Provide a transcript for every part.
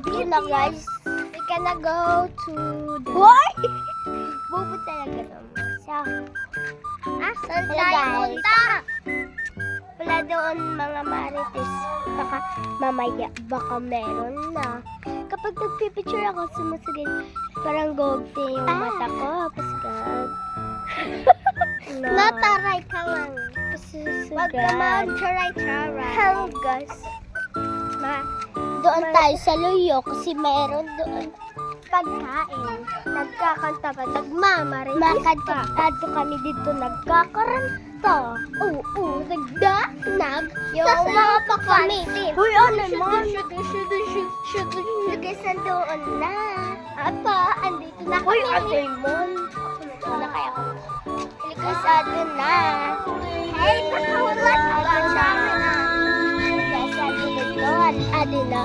Yun na guys. We gonna go to the... What? Bobo talaga naman siya. Saan tayo punta? Wala doon mga marites. Baka mamaya, baka meron na. Kapag nagpipicture ako, sumasagay. Parang gogte yung mata ko. Pasagad. Nataray ka lang. Pasagad. Wag ka mag-charay-charay. Hello guys. Doon tayo sa Luyo kasi meron doon pagkain. Nagkakanta pa, nagmamarites pa. Makantado kami dito, nagkakaranta. Oo, nagdanag. Yung mga pakansin. Uy, ano mo? Guys, nandoon na. Apa, andito na kami. Uy, Adelmon. Ako na kaya ko. Guys, andun na. Hey, pakawalan. Andun na. Guys, andun na doon. Andun na.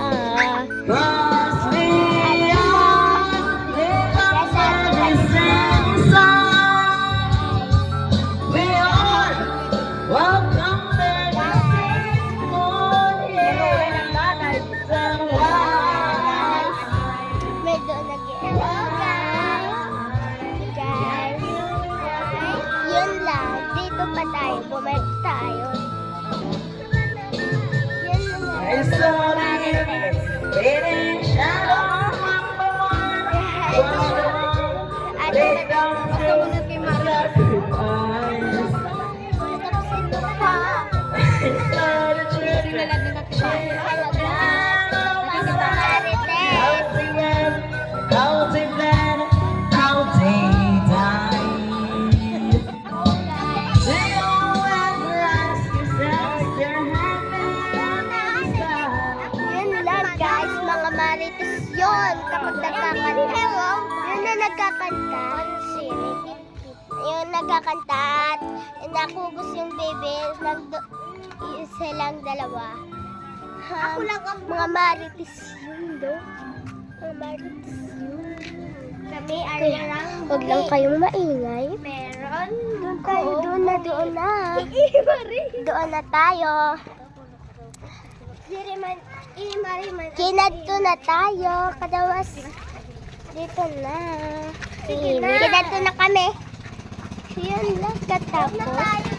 Bumalik tayo. Yan yun, kapag nagkakanta. Yun na nagkakanta. Yun nagkakanta at nakugos yung baby. Isa lang dalawa. Ako lang ang mga marites yun do. Mga marites yun. Kami ay lang. Huwag lang kayong maingay. Meron. Doon tayo, doon na. Doon na tayo. Kinadto na tayo. Kadawas. Dito na. Kinadto na kami. Yun lang katapos.